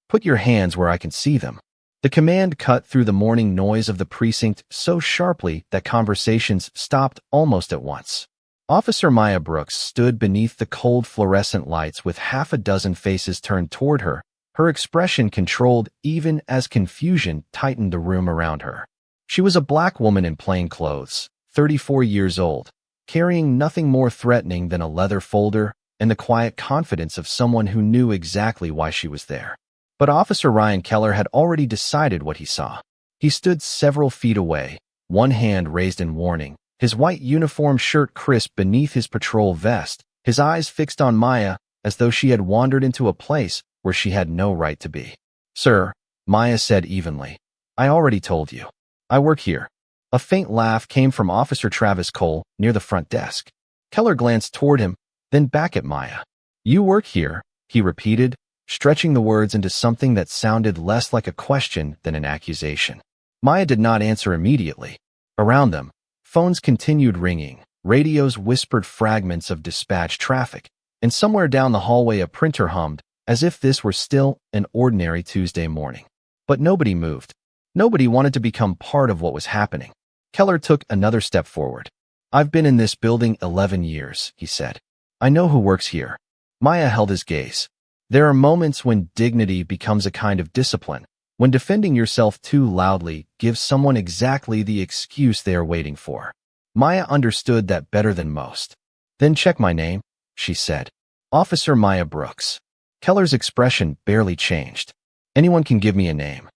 Put your hands where I can see them. The command cut through the morning noise of the precinct so sharply that conversations stopped almost at once. Officer Maya Brooks stood beneath the cold fluorescent lights with half a dozen faces turned toward her, her expression controlled even as confusion tightened the room around her. She was a black woman in plain clothes, 34 years old, carrying nothing more threatening than a leather folder and the quiet confidence of someone who knew exactly why she was there. But Officer Ryan Keller had already decided what he saw. He stood several feet away, one hand raised in warning, his white uniform shirt crisp beneath his patrol vest, his eyes fixed on Maya as though she had wandered into a place where she had no right to be. "Sir," Maya said evenly, "I already told you. I work here." A faint laugh came from Officer Travis Cole near the front desk. Keller glanced toward him, then back at Maya. "You work here," he repeated, stretching the words into something that sounded less like a question than an accusation. Maya did not answer immediately. Around them, phones continued ringing, radios whispered fragments of dispatch traffic, and somewhere down the hallway a printer hummed, as if this were still an ordinary Tuesday morning. But nobody moved. Nobody wanted to become part of what was happening. Keller took another step forward. "I've been in this building 11 years, he said. "I know who works here." Maya held his gaze. There are moments when dignity becomes a kind of discipline, when defending yourself too loudly gives someone exactly the excuse they are waiting for. Maya understood that better than most. "Then check my name," she said. "Officer Maya Brooks." Keller's expression barely changed. "Anyone can give me a name."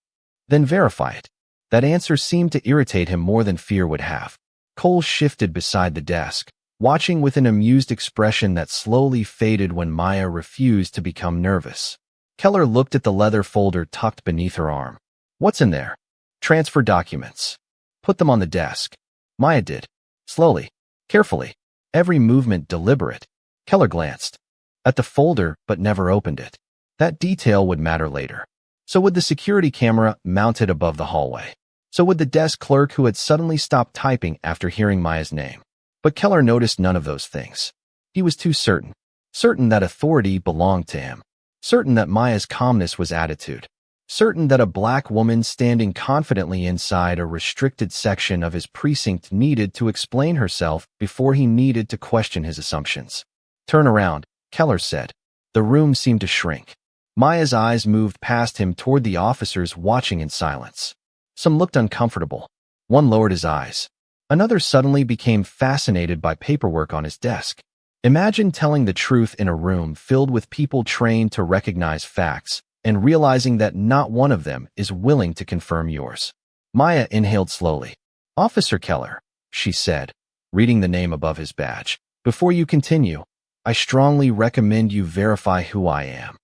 "Then verify it." That answer seemed to irritate him more than fear would have. Cole shifted beside the desk, watching with an amused expression that slowly faded when Maya refused to become nervous. Keller looked at the leather folder tucked beneath her arm. "What's in there?" "Transfer documents." "Put them on the desk." Maya did. Slowly, carefully, every movement deliberate. Keller glanced at the folder but never opened it. That detail would matter later. So would the security camera mounted above the hallway. So would the desk clerk who had suddenly stopped typing after hearing Maya's name. But Keller noticed none of those things. He was too certain. Certain that authority belonged to him. Certain that Maya's calmness was attitude. Certain that a black woman standing confidently inside a restricted section of his precinct needed to explain herself before he needed to question his assumptions. "Turn around," Keller said. The room seemed to shrink. Maya's eyes moved past him toward the officers watching in silence. Some looked uncomfortable. One lowered his eyes. Another suddenly became fascinated by paperwork on his desk. Imagine telling the truth in a room filled with people trained to recognize facts and realizing that not one of them is willing to confirm yours. Maya inhaled slowly. "Officer Keller," she said, reading the name above his badge. "Before you continue, I strongly recommend you verify who I am."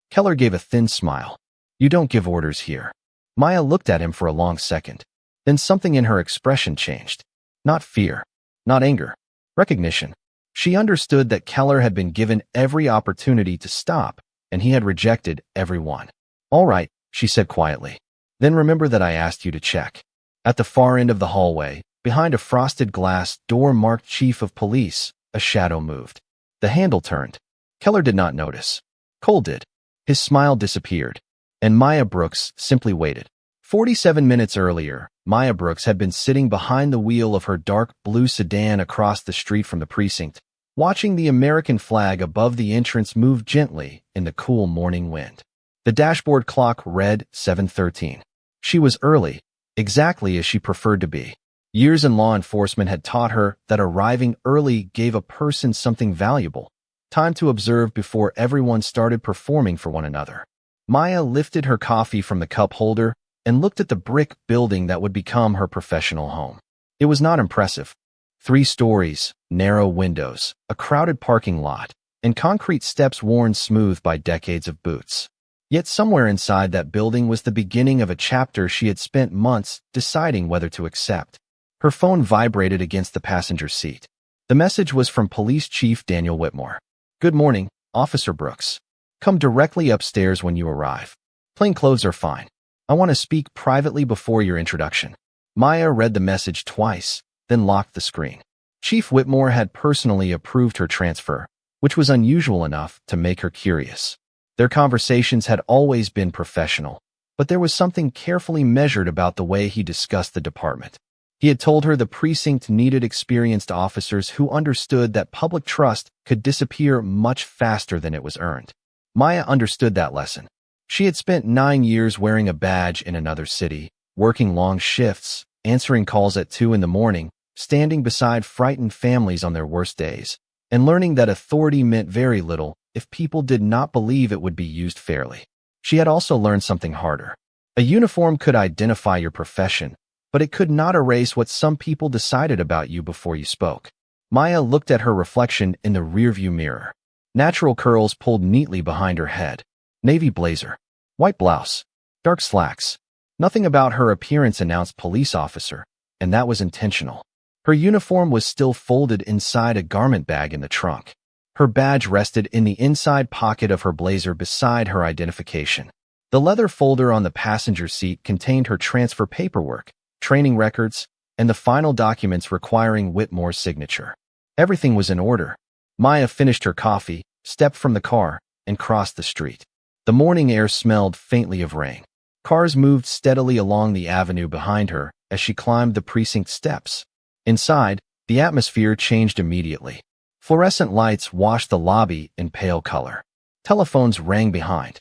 Keller gave a thin smile. "You don't give orders here." Maya looked at him for a long second. Then something in her expression changed. Not fear, not anger, recognition. She understood that Keller had been given every opportunity to stop, and he had rejected every one. "All right," she said quietly. "Then remember that I asked you to check." At the far end of the hallway, behind a frosted glass door marked Chief of Police, a shadow moved. The handle turned. Keller did not notice. Cole did. His smile disappeared, and Maya Brooks simply waited. 47 minutes earlier, Maya Brooks had been sitting behind the wheel of her dark blue sedan across the street from the precinct, watching the American flag above the entrance move gently in the cool morning wind. The dashboard clock read 7:13. She was early, exactly as she preferred to be. Years in law enforcement had taught her that arriving early gave a person something valuable, time to observe before everyone started performing for one another. Maya lifted her coffee from the cup holder and looked at the brick building that would become her professional home. It was not impressive. 3 stories, narrow windows, a crowded parking lot, and concrete steps worn smooth by decades of boots. Yet somewhere inside that building was the beginning of a chapter she had spent months deciding whether to accept. Her phone vibrated against the passenger seat. The message was from Police Chief Daniel Whitmore. "Good morning, Officer Brooks. Come directly upstairs when you arrive. Plain clothes are fine. I want to speak privately before your introduction." Maya read the message twice, then locked the screen. Chief Whitmore had personally approved her transfer, which was unusual enough to make her curious. Their conversations had always been professional, but there was something carefully measured about the way he discussed the department. He had told her the precinct needed experienced officers who understood that public trust could disappear much faster than it was earned. Maya understood that lesson. She had spent 9 years wearing a badge in another city, working long shifts, answering calls at 2 in the morning, standing beside frightened families on their worst days, and learning that authority meant very little if people did not believe it would be used fairly. She had also learned something harder. A uniform could identify your profession, but it could not erase what some people decided about you before you spoke. Maya looked at her reflection in the rearview mirror. Natural curls pulled neatly behind her head. Navy blazer. White blouse. Dark slacks. Nothing about her appearance announced police officer, and that was intentional. Her uniform was still folded inside a garment bag in the trunk. Her badge rested in the inside pocket of her blazer beside her identification. The leather folder on the passenger seat contained her transfer paperwork, training records, and the final documents requiring Whitmore's signature. Everything was in order. Maya finished her coffee, stepped from the car, and crossed the street. The morning air smelled faintly of rain. Cars moved steadily along the avenue behind her as she climbed the precinct steps. Inside, the atmosphere changed immediately. Fluorescent lights washed the lobby in pale color. Telephones rang behind.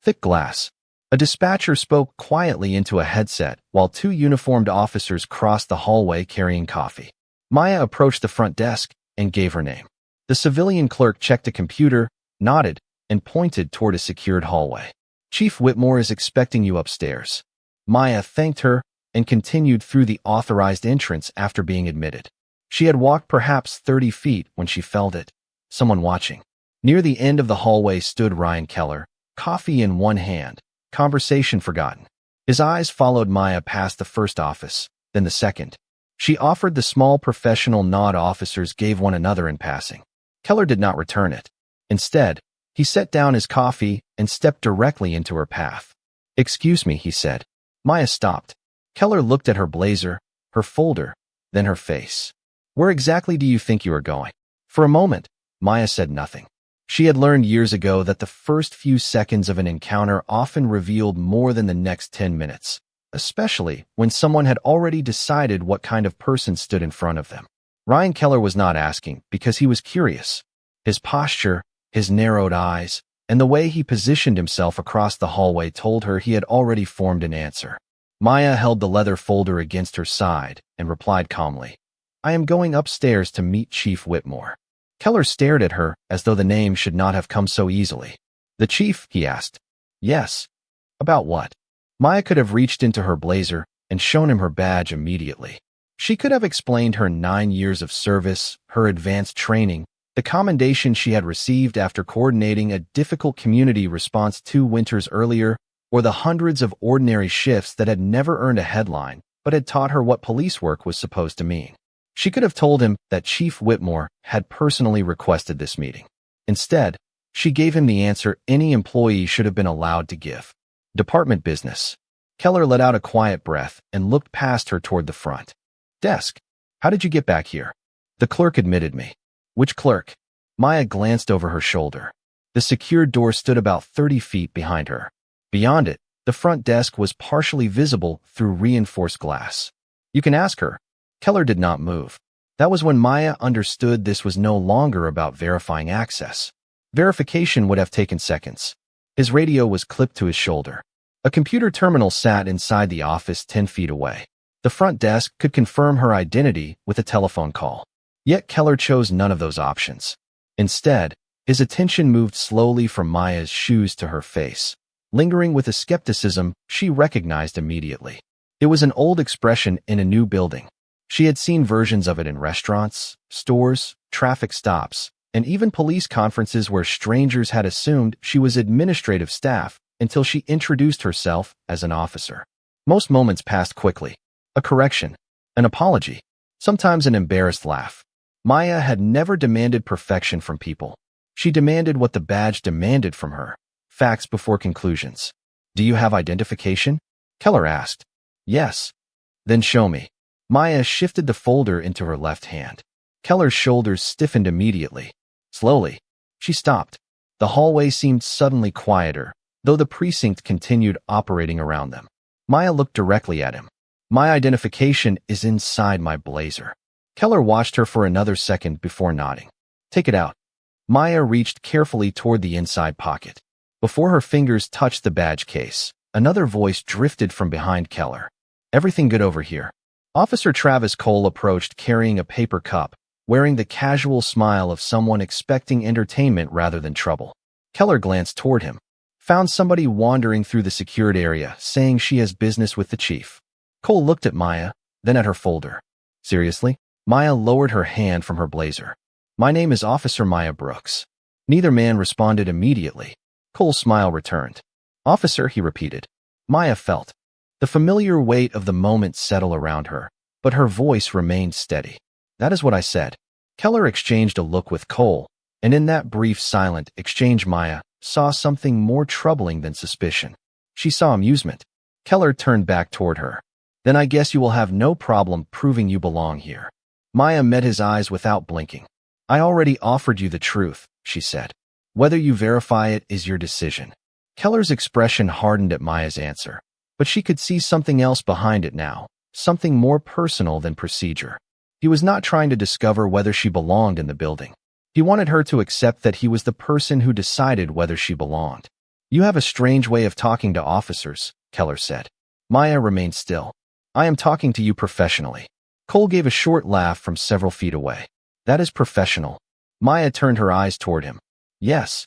Thick glass. A dispatcher spoke quietly into a headset while 2 uniformed officers crossed the hallway carrying coffee. Maya approached the front desk and gave her name. The civilian clerk checked a computer, nodded, and pointed toward a secured hallway. Chief Whitmore is expecting you upstairs. Maya thanked her and continued through the authorized entrance after being admitted. She had walked perhaps 30 feet when she felt it. Someone watching. Near the end of the hallway stood Ryan Keller, coffee in one hand, conversation forgotten. His eyes followed Maya past the first office, then the second. She offered the small professional nod officers gave one another in passing. Keller did not return it. Instead, he set down his coffee and stepped directly into her path. "Excuse me," he said. Maya stopped. Keller looked at her blazer, her folder, then her face. "Where exactly do you think you are going?" For a moment, Maya said nothing. She had learned years ago that the first few seconds of an encounter often revealed more than the next 10 minutes, especially when someone had already decided what kind of person stood in front of them. Ryan Keller was not asking because he was curious. His posture, his narrowed eyes, and the way he positioned himself across the hallway told her he had already formed an answer. Maya held the leather folder against her side and replied calmly, "I am going upstairs to meet Chief Whitmore." Keller stared at her as though the name should not have come so easily. "The chief?" he asked. "Yes." "About what?" Maya could have reached into her blazer and shown him her badge immediately. She could have explained her 9 years of service, her advanced training, the commendation she had received after coordinating a difficult community response 2 winters earlier, or the hundreds of ordinary shifts that had never earned a headline but had taught her what police work was supposed to mean. She could have told him that Chief Whitmore had personally requested this meeting. Instead, she gave him the answer any employee should have been allowed to give. Department business. Keller let out a quiet breath and looked past her toward the front desk. "How did you get back here?" "The clerk admitted me." "Which clerk?" Maya glanced over her shoulder. The secured door stood about 30 feet behind her. Beyond it, the front desk was partially visible through reinforced glass. "You can ask her." Keller did not move. That was when Maya understood this was no longer about verifying access. Verification would have taken seconds. His radio was clipped to his shoulder. A computer terminal sat inside the office 10 feet away. The front desk could confirm her identity with a telephone call. Yet Keller chose none of those options. Instead, his attention moved slowly from Maya's shoes to her face, lingering with a skepticism she recognized immediately. It was an old expression in a new building. She had seen versions of it in restaurants, stores, traffic stops, and even police conferences where strangers had assumed she was administrative staff until she introduced herself as an officer. Most moments passed quickly. A correction, an apology, sometimes an embarrassed laugh. Maya had never demanded perfection from people. She demanded what the badge demanded from her, facts before conclusions. "Do you have identification?" Keller asked. "Yes." "Then show me." Maya shifted the folder into her left hand. Keller's shoulders stiffened immediately. Slowly, she stopped. The hallway seemed suddenly quieter, though the precinct continued operating around them. Maya looked directly at him. My identification is inside my blazer. Keller watched her for another second before nodding. Take it out. Maya reached carefully toward the inside pocket. Before her fingers touched the badge case, another voice drifted from behind Keller. Everything good over here? Officer Travis Cole approached carrying a paper cup, wearing the casual smile of someone expecting entertainment rather than trouble. Keller glanced toward him. Found somebody wandering through the secured area, saying she has business with the chief. Cole looked at Maya, then at her folder. Seriously? Maya lowered her hand from her blazer. My name is Officer Maya Brooks. Neither man responded immediately. Cole's smile returned. Officer, he repeated. Maya felt the familiar weight of the moment settle around her, but her voice remained steady. That is what I said. Keller exchanged a look with Cole, and in that brief silent exchange Maya saw something more troubling than suspicion. She saw amusement. Keller turned back toward her. Then I guess you will have no problem proving you belong here. Maya met his eyes without blinking. I already offered you the truth, she said. Whether you verify it is your decision. Keller's expression hardened at Maya's answer, but she could see something else behind it now, something more personal than procedure. He was not trying to discover whether she belonged in the building. He wanted her to accept that he was the person who decided whether she belonged. You have a strange way of talking to officers, Keller said. Maya remained still. I am talking to you professionally. Cole gave a short laugh from several feet away. That is professional. Maya turned her eyes toward him. Yes.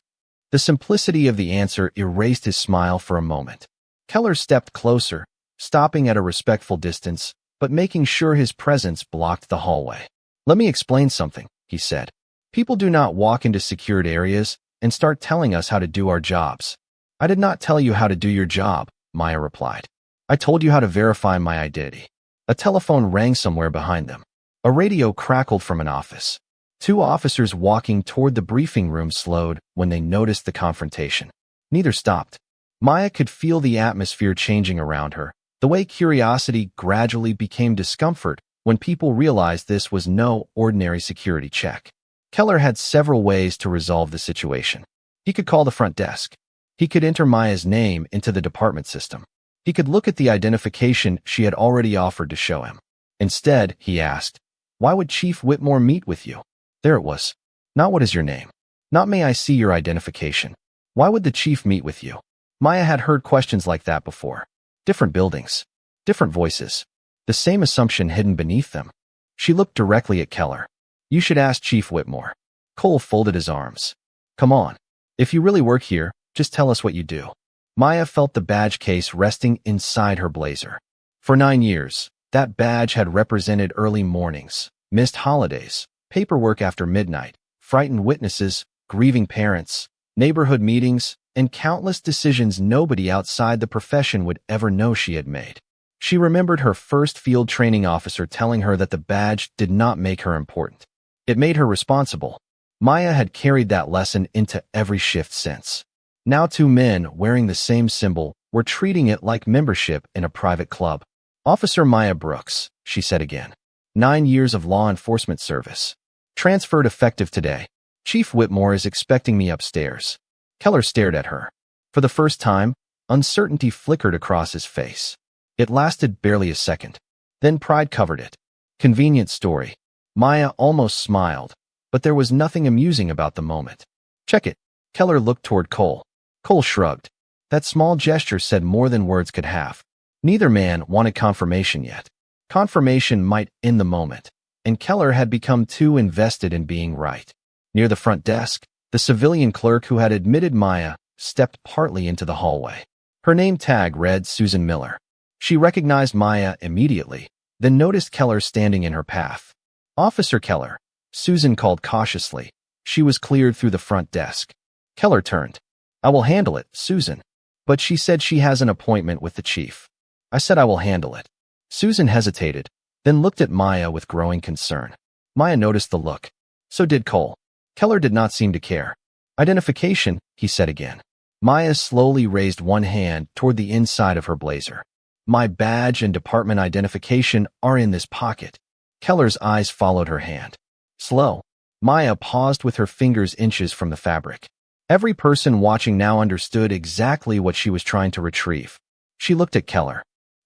The simplicity of the answer erased his smile for a moment. Keller stepped closer, stopping at a respectful distance, but making sure his presence blocked the hallway. Let me explain something, he said. People do not walk into secured areas and start telling us how to do our jobs. I did not tell you how to do your job, Maya replied. I told you how to verify my identity. A telephone rang somewhere behind them. A radio crackled from an office. Two officers walking toward the briefing room slowed when they noticed the confrontation. Neither stopped. Maya could feel the atmosphere changing around her, the way curiosity gradually became discomfort when people realized this was no ordinary security check. Keller had several ways to resolve the situation. He could call the front desk. He could enter Maya's name into the department system. He could look at the identification she had already offered to show him. Instead, he asked, why would Chief Whitmore meet with you? There it was. Not what is your name. Not may I see your identification. Why would the chief meet with you? Maya had heard questions like that before. Different buildings. Different voices. The same assumption hidden beneath them. She looked directly at Keller. You should ask Chief Whitmore. Cole folded his arms. Come on. If you really work here, just tell us what you do. Maya felt the badge case resting inside her blazer. For 9 years, that badge had represented early mornings, missed holidays, paperwork after midnight, frightened witnesses, grieving parents, neighborhood meetings, and countless decisions nobody outside the profession would ever know she had made. She remembered her first field training officer telling her that the badge did not make her important. It made her responsible. Maya had carried that lesson into every shift since. Now 2 men wearing the same symbol were treating it like membership in a private club. Officer Maya Brooks, she said again. 9 years of law enforcement service. Transferred effective today. Chief Whitmore is expecting me upstairs. Keller stared at her. For the first time, uncertainty flickered across his face. It lasted barely a second. Then pride covered it. Convenient story. Maya almost smiled, but there was nothing amusing about the moment. Check it. Keller looked toward Cole. Cole shrugged. That small gesture said more than words could have. Neither man wanted confirmation yet. Confirmation might end the moment, and Keller had become too invested in being right. Near the front desk, the civilian clerk who had admitted Maya stepped partly into the hallway. Her name tag read Susan Miller. She recognized Maya immediately, then noticed Keller standing in her path. Officer Keller, Susan called cautiously. She was cleared through the front desk. Keller turned. I will handle it, Susan. But she said she has an appointment with the chief. I said I will handle it. Susan hesitated, then looked at Maya with growing concern. Maya noticed the look. So did Cole. Keller did not seem to care. Identification, he said again. Maya slowly raised one hand toward the inside of her blazer. My badge and department identification are in this pocket. Keller's eyes followed her hand. Slow. Maya paused with her fingers inches from the fabric. Every person watching now understood exactly what she was trying to retrieve. She looked at Keller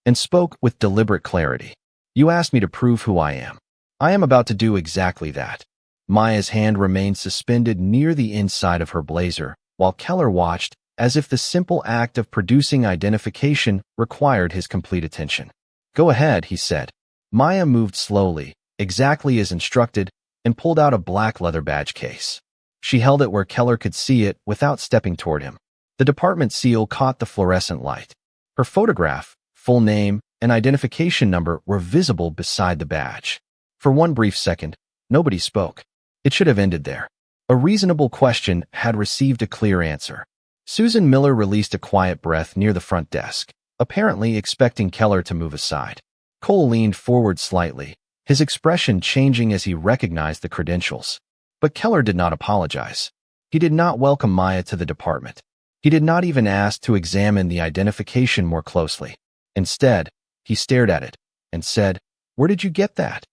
and spoke with deliberate clarity. You asked me to prove who I am. I am about to do exactly that. Maya's hand remained suspended near the inside of her blazer, while Keller watched, as if the simple act of producing identification required his complete attention. Go ahead, he said. Maya moved slowly, exactly as instructed, and pulled out a black leather badge case. She held it where Keller could see it without stepping toward him. The department seal caught the fluorescent light. Her photograph, full name, and identification number were visible beside the badge. For one brief second, nobody spoke. It should have ended there. A reasonable question had received a clear answer. Susan Miller released a quiet breath near the front desk, apparently expecting Keller to move aside. Cole leaned forward slightly, his expression changing as he recognized the credentials. But Keller did not apologize. He did not welcome Maya to the department. He did not even ask to examine the identification more closely. Instead, he stared at it and said, "Where did you get that?"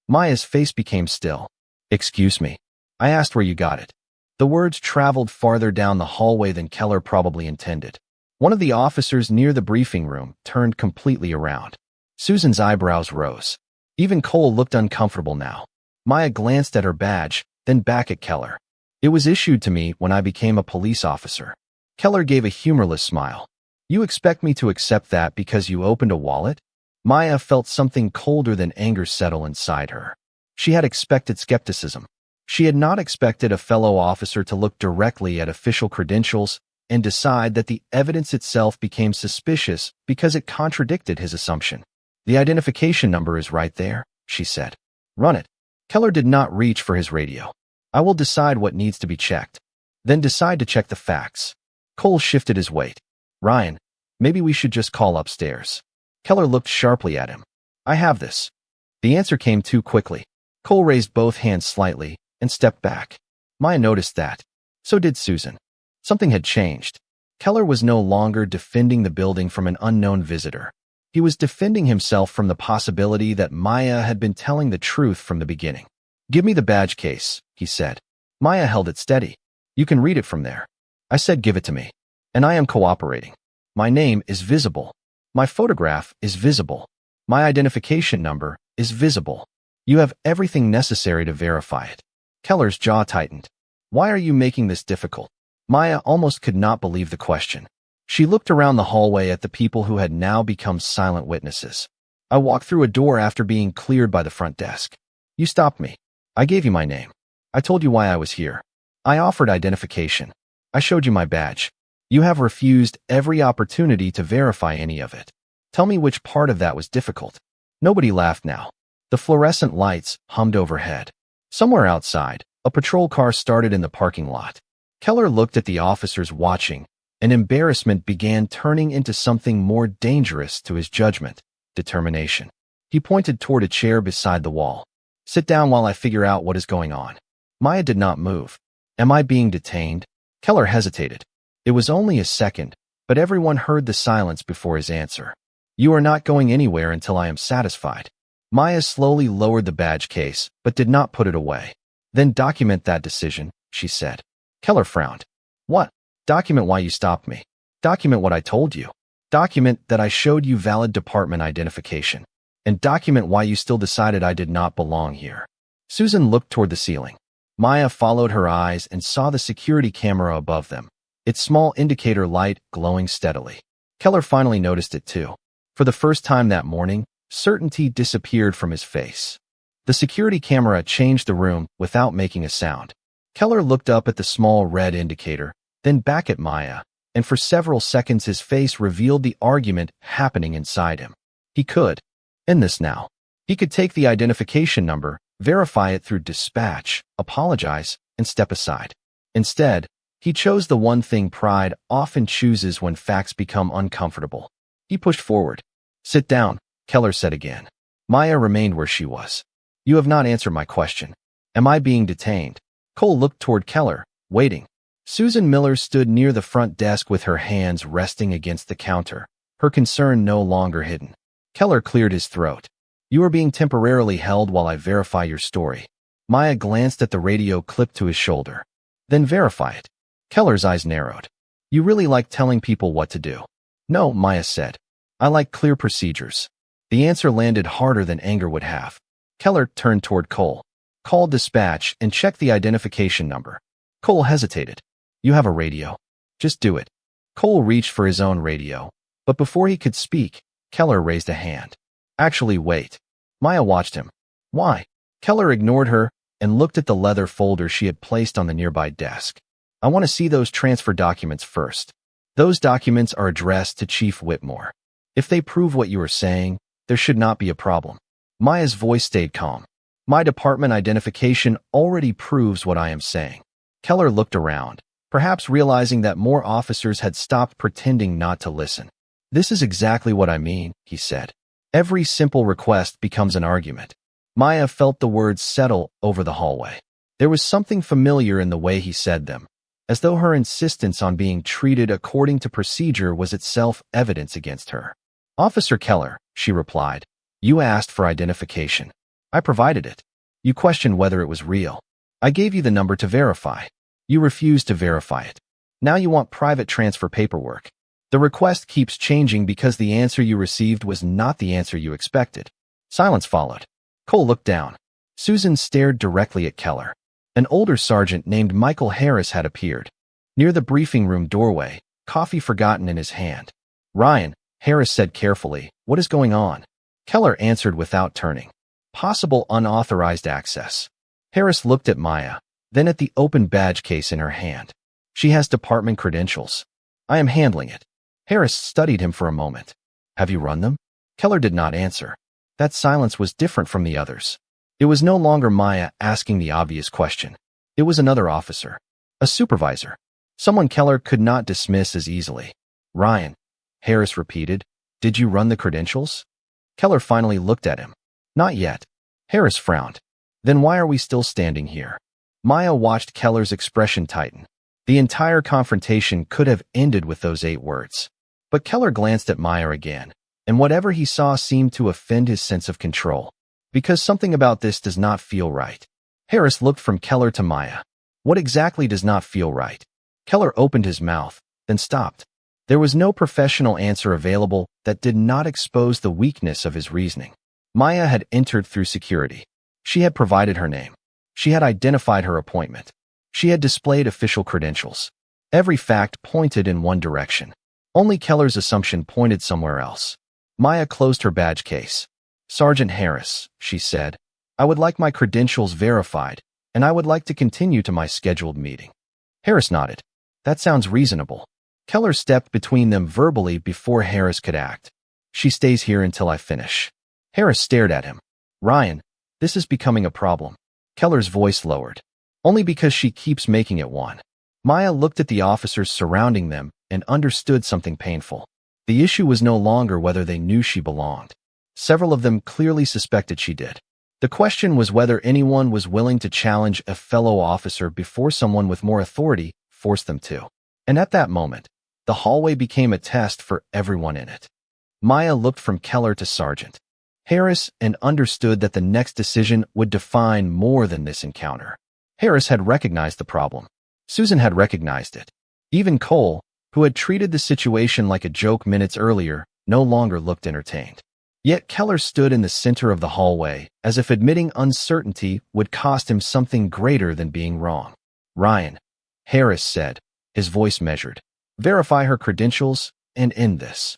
Maya's face became still. "Excuse me. I asked where you got it." The words traveled farther down the hallway than Keller probably intended. One of the officers near the briefing room turned completely around. Susan's eyebrows rose. Even Cole looked uncomfortable now. Maya glanced at her badge, then back at Keller. "It was issued to me when I became a police officer." Keller gave a humorless smile. "You expect me to accept that because you opened a wallet?" Maya felt something colder than anger settle inside her. She had expected skepticism. She had not expected a fellow officer to look directly at official credentials and decide that the evidence itself became suspicious because it contradicted his assumption. "The identification number is right there," she said. "Run it." Keller did not reach for his radio. "I will decide what needs to be checked. Then decide to check the facts." Cole shifted his weight. "Ryan, maybe we should just call upstairs." Keller looked sharply at him. "I have this." The answer came too quickly. Cole raised both hands slightly and stepped back. Maya noticed that. So did Susan. Something had changed. Keller was no longer defending the building from an unknown visitor. He was defending himself from the possibility that Maya had been telling the truth from the beginning. "Give me the badge case," he said. Maya held it steady. "You can read it from there." I said, "Give it to me." "And I am cooperating. My name is visible. My photograph is visible. My identification number is visible. You have everything necessary to verify it." Keller's jaw tightened. "Why are you making this difficult?" Maya almost could not believe the question. She looked around the hallway at the people who had now become silent witnesses. "I walked through a door after being cleared by the front desk. You stopped me. I gave you my name. I told you why I was here. I offered identification. I showed you my badge. You have refused every opportunity to verify any of it. Tell me which part of that was difficult." Nobody laughed now. The fluorescent lights hummed overhead. Somewhere outside, a patrol car started in the parking lot. Keller looked at the officers watching, and embarrassment began turning into something more dangerous to his judgment, determination. He pointed toward a chair beside the wall. "Sit down while I figure out what is going on." Maya did not move. "Am I being detained?" Keller hesitated. It was only a second, but everyone heard the silence before his answer. "You are not going anywhere until I am satisfied." Maya slowly lowered the badge case, but did not put it away. "Then document that decision," she said. Keller frowned. "What?" "Document why you stopped me. Document what I told you. Document that I showed you valid department identification. And document why you still decided I did not belong here." Susan looked toward the ceiling. Maya followed her eyes and saw the security camera above them, its small indicator light glowing steadily. Keller finally noticed it too. For the first time that morning, certainty disappeared from his face. The security camera changed the room without making a sound. Keller looked up at the small red indicator, then back at Maya, and for several seconds his face revealed the argument happening inside him. He could end this now. He could take the identification number, verify it through dispatch, apologize, and step aside. Instead, he chose the one thing pride often chooses when facts become uncomfortable. He pushed forward. "Sit down," Keller said again. Maya remained where she was. "You have not answered my question. Am I being detained?" Cole looked toward Keller, waiting. Susan Miller stood near the front desk with her hands resting against the counter, her concern no longer hidden. Keller cleared his throat. "You are being temporarily held while I verify your story." Maya glanced at the radio clipped to his shoulder. "Then verify it." Keller's eyes narrowed. You really like telling people what to do. No, Maya said. I like clear procedures. The answer landed harder than anger would have. Keller turned toward Cole. Call dispatch and check the identification number. Cole hesitated. You have a radio. Just do it. Cole reached for his own radio, but before he could speak, Keller raised a hand. Actually, wait. Maya watched him. Why? Keller ignored her and looked at the leather folder she had placed on the nearby desk. I want to see those transfer documents first. Those documents are addressed to Chief Whitmore. If they prove what you are saying, there should not be a problem. Maya's voice stayed calm. My department identification already proves what I am saying. Keller looked around, perhaps realizing that more officers had stopped pretending not to listen. This is exactly what I mean, he said. Every simple request becomes an argument. Maya felt the words settle over the hallway. There was something familiar in the way he said them, as though her insistence on being treated according to procedure was itself evidence against her. Officer Keller, she replied, you asked for identification. I provided it. You questioned whether it was real. I gave you the number to verify. You refused to verify it. Now you want private transfer paperwork. The request keeps changing because the answer you received was not the answer you expected. Silence followed. Cole looked down. Susan stared directly at Keller. An older sergeant named Michael Harris had appeared. Near the briefing room doorway, coffee forgotten in his hand. Ryan, Harris said carefully, what is going on? Keller answered without turning. Possible unauthorized access. Harris looked at Maya, then at the open badge case in her hand. She has department credentials. I am handling it. Harris studied him for a moment. Have you run them? Keller did not answer. That silence was different from the others. It was no longer Maya asking the obvious question. It was another officer. A supervisor. Someone Keller could not dismiss as easily. Ryan, Harris repeated, did you run the credentials? Keller finally looked at him. Not yet. Harris frowned. Then why are we still standing here? Maya watched Keller's expression tighten. The entire confrontation could have ended with those 8 words. But Keller glanced at Maya again, and whatever he saw seemed to offend his sense of control. Because something about this does not feel right. Harris looked from Keller to Maya. What exactly does not feel right? Keller opened his mouth, then stopped. There was no professional answer available that did not expose the weakness of his reasoning. Maya had entered through security. She had provided her name. She had identified her appointment. She had displayed official credentials. Every fact pointed in one direction. Only Keller's assumption pointed somewhere else. Maya closed her badge case. Sergeant Harris, she said, I would like my credentials verified, and I would like to continue to my scheduled meeting. Harris nodded. That sounds reasonable. Keller stepped between them verbally before Harris could act. She stays here until I finish. Harris stared at him. Ryan, this is becoming a problem. Keller's voice lowered. Only because she keeps making it one. Maya looked at the officers surrounding them and understood something painful. The issue was no longer whether they knew she belonged. Several of them clearly suspected she did. The question was whether anyone was willing to challenge a fellow officer before someone with more authority forced them to. And at that moment, the hallway became a test for everyone in it. Maya looked from Keller to Sergeant Harris and understood that the next decision would define more than this encounter. Harris had recognized the problem. Susan had recognized it. Even Cole, who had treated the situation like a joke minutes earlier, no longer looked entertained. Yet Keller stood in the center of the hallway, as if admitting uncertainty would cost him something greater than being wrong. Ryan, Harris said, his voice measured. Verify her credentials and end this.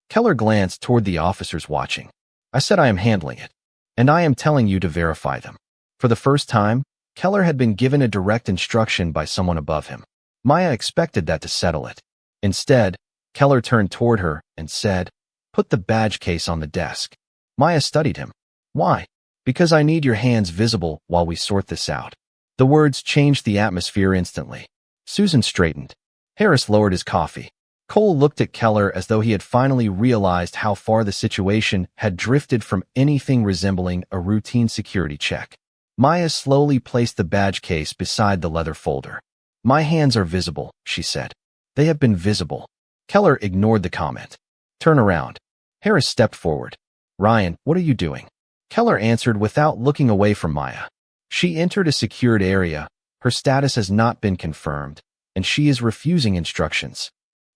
Keller glanced toward the officers watching. I said I am handling it, and I am telling you to verify them. For the first time, Keller had been given a direct instruction by someone above him. Maya expected that to settle it. Instead, Keller turned toward her and said, Put the badge case on the desk. Maya studied him. Why? Because I need your hands visible while we sort this out. The words changed the atmosphere instantly. Susan straightened. Harris lowered his coffee. Cole looked at Keller as though he had finally realized how far the situation had drifted from anything resembling a routine security check. Maya slowly placed the badge case beside the leather folder. My hands are visible, she said. They have been visible. Keller ignored the comment. Turn around. Harris stepped forward. Ryan, what are you doing? Keller answered without looking away from Maya. She entered a secured area. Her status has not been confirmed, and she is refusing instructions.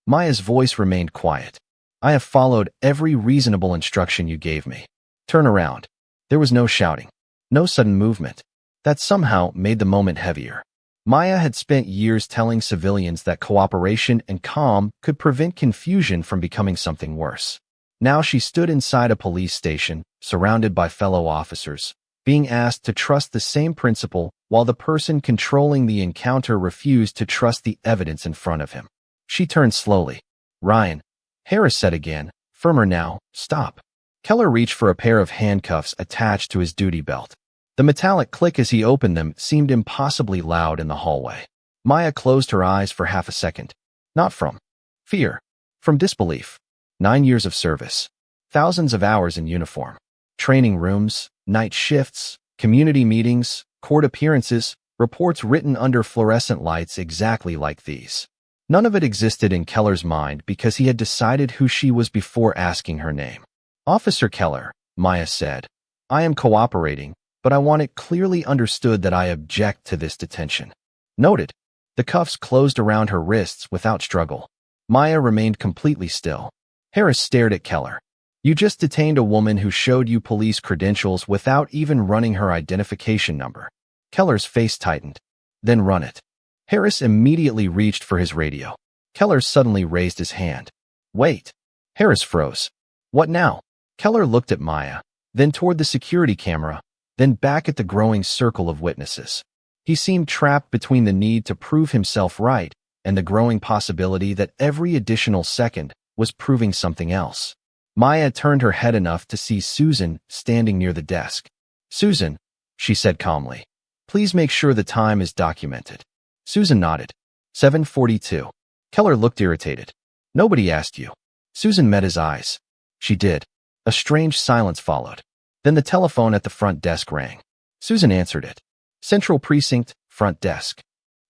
Maya's voice remained quiet. I have followed every reasonable instruction you gave me. Turn around. There was no shouting, no sudden movement. That somehow made the moment heavier. Maya had spent years telling civilians that cooperation and calm could prevent confusion from becoming something worse. Now she stood inside a police station, surrounded by fellow officers, being asked to trust the same principle while the person controlling the encounter refused to trust the evidence in front of him. She turned slowly. Ryan, Harris said again, firmer now, stop. Keller reached for a pair of handcuffs attached to his duty belt. The metallic click as he opened them seemed impossibly loud in the hallway. Maya closed her eyes for half a second. Not from fear, from disbelief. 9 years of service. Thousands of hours in uniform. Training rooms, night shifts, community meetings, court appearances, reports written under fluorescent lights exactly like these. None of it existed in Keller's mind because he had decided who she was before asking her name. Officer Keller, Maya said, I am cooperating, but I want it clearly understood that I object to this detention. Noted. The cuffs closed around her wrists without struggle. Maya remained completely still. Harris stared at Keller. You just detained a woman who showed you police credentials without even running her identification number. Keller's face tightened. Then run it. Harris immediately reached for his radio. Keller suddenly raised his hand. Wait. Harris froze. What now? Keller looked at Maya, then toward the security camera, then back at the growing circle of witnesses. He seemed trapped between the need to prove himself right and the growing possibility that every additional second was proving something else. Maya turned her head enough to see Susan standing near the desk. Susan, she said calmly, please make sure the time is documented. Susan nodded. 7:42. Keller looked irritated. Nobody asked you. Susan met his eyes. She did. A strange silence followed. Then the telephone at the front desk rang. Susan answered it. Central Precinct, front desk.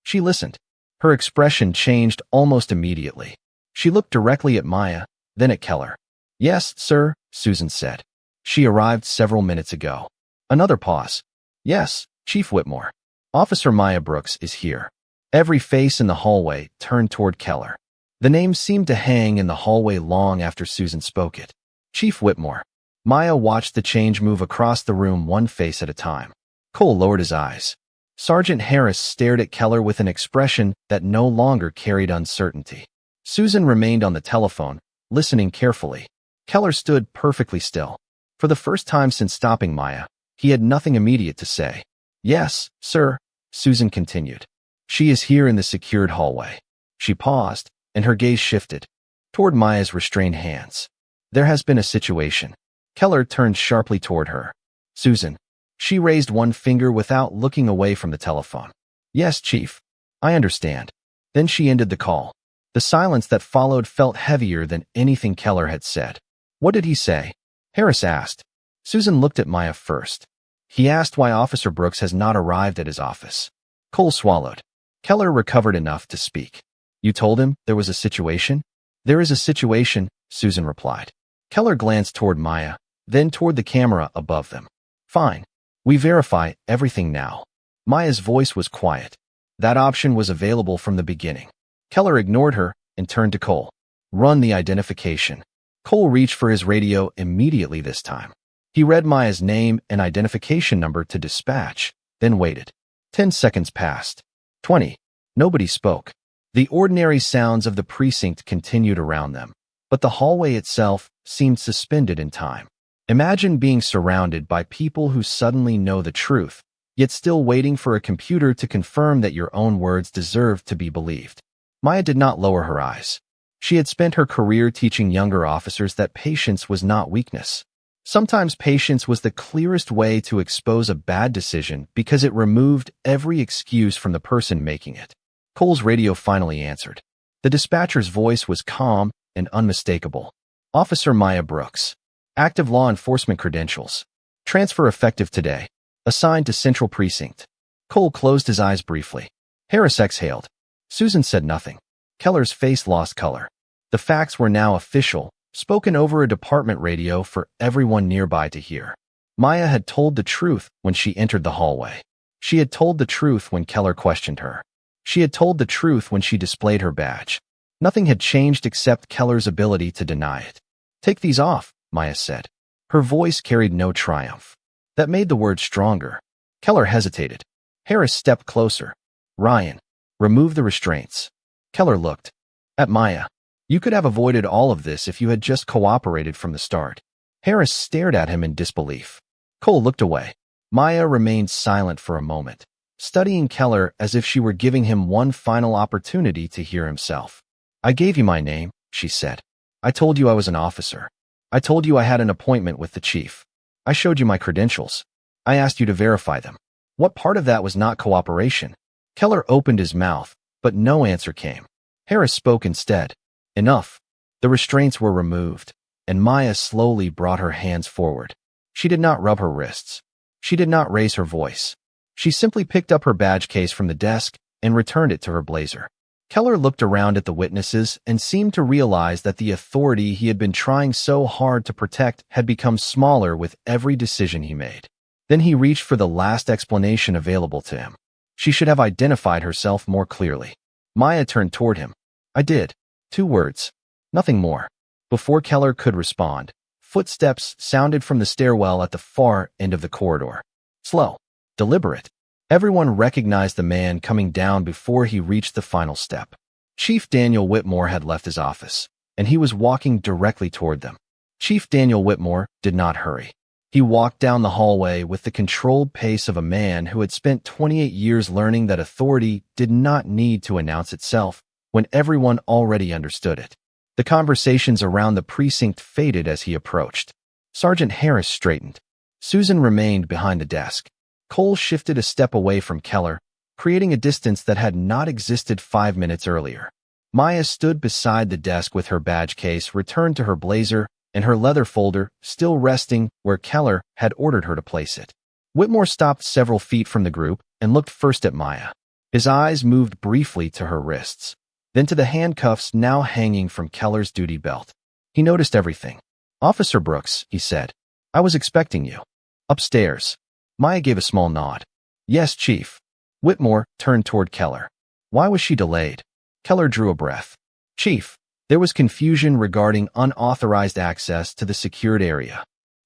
She listened. Her expression changed almost immediately. She looked directly at Maya, then at Keller. Yes, sir, Susan said. She arrived several minutes ago. Another pause. Yes, Chief Whitmore. Officer Maya Brooks is here. Every face in the hallway turned toward Keller. The name seemed to hang in the hallway long after Susan spoke it. Chief Whitmore. Maya watched the change move across the room one face at a time. Cole lowered his eyes. Sergeant Harris stared at Keller with an expression that no longer carried uncertainty. Susan remained on the telephone, listening carefully. Keller stood perfectly still. For the first time since stopping Maya, he had nothing immediate to say. Yes, sir, Susan continued. She is here in the secured hallway. She paused, and her gaze shifted toward Maya's restrained hands. There has been a situation. Keller turned sharply toward her. Susan. She raised one finger without looking away from the telephone. Yes, Chief. I understand. Then she ended the call. The silence that followed felt heavier than anything Keller had said. What did he say? Harris asked. Susan looked at Maya first. He asked why Officer Brooks has not arrived at his office. Cole swallowed. Keller recovered enough to speak. You told him there was a situation? There is a situation, Susan replied. Keller glanced toward Maya, then toward the camera above them. Fine. We verify everything now. Maya's voice was quiet. That option was available from the beginning. Keller ignored her and turned to Cole. Run the identification. Cole reached for his radio immediately this time. He read Maya's name and identification number to dispatch, then waited. 10 seconds passed. 20. Nobody spoke. The ordinary sounds of the precinct continued around them, but the hallway itself seemed suspended in time. Imagine being surrounded by people who suddenly know the truth, yet still waiting for a computer to confirm that your own words deserve to be believed. Maya did not lower her eyes. She had spent her career teaching younger officers that patience was not weakness. Sometimes patience was the clearest way to expose a bad decision because it removed every excuse from the person making it. Cole's radio finally answered. The dispatcher's voice was calm and unmistakable. Officer Maya Brooks. Active law enforcement credentials. Transfer effective today. Assigned to Central Precinct. Cole closed his eyes briefly. Harris exhaled. Susan said nothing. Keller's face lost color. The facts were now official, spoken over a department radio for everyone nearby to hear. Maya had told the truth when she entered the hallway. She had told the truth when Keller questioned her. She had told the truth when she displayed her badge. Nothing had changed except Keller's ability to deny it. "Take these off," Maya said. Her voice carried no triumph. That made the word stronger. Keller hesitated. Harris stepped closer. "Ryan, remove the restraints." Keller looked at Maya. "You could have avoided all of this if you had just cooperated from the start." Harris stared at him in disbelief. Cole looked away. Maya remained silent for a moment, studying Keller as if she were giving him one final opportunity to hear himself. "I gave you my name," she said. "I told you I was an officer. I told you I had an appointment with the chief. I showed you my credentials. I asked you to verify them. What part of that was not cooperation?" Keller opened his mouth, but no answer came. Harris spoke instead. "Enough." The restraints were removed, and Maya slowly brought her hands forward. She did not rub her wrists. She did not raise her voice. She simply picked up her badge case from the desk and returned it to her blazer. Keller looked around at the witnesses and seemed to realize that the authority he had been trying so hard to protect had become smaller with every decision he made. Then he reached for the last explanation available to him. She should have identified herself more clearly. Maya turned toward him. "I did." 2 words. Nothing more. Before Keller could respond, footsteps sounded from the stairwell at the far end of the corridor. Slow, deliberate. Everyone recognized the man coming down before he reached the final step. Chief Daniel Whitmore had left his office, and he was walking directly toward them. Chief Daniel Whitmore did not hurry. He walked down the hallway with the controlled pace of a man who had spent 28 years learning that authority did not need to announce itself when everyone already understood it. The conversations around the precinct faded as he approached. Sergeant Harris straightened. Susan remained behind the desk. Cole shifted a step away from Keller, creating a distance that had not existed 5 minutes earlier. Maya stood beside the desk with her badge case returned to her blazer and her leather folder still resting where Keller had ordered her to place it. Whitmore stopped several feet from the group and looked first at Maya. His eyes moved briefly to her wrists, then to the handcuffs now hanging from Keller's duty belt. He noticed everything. "Officer Brooks," he said, "I was expecting you." "Upstairs." Maya gave a small nod. "Yes, Chief." Whitmore turned toward Keller. "Why was she delayed?" Keller drew a breath. "Chief, there was confusion regarding unauthorized access to the secured area."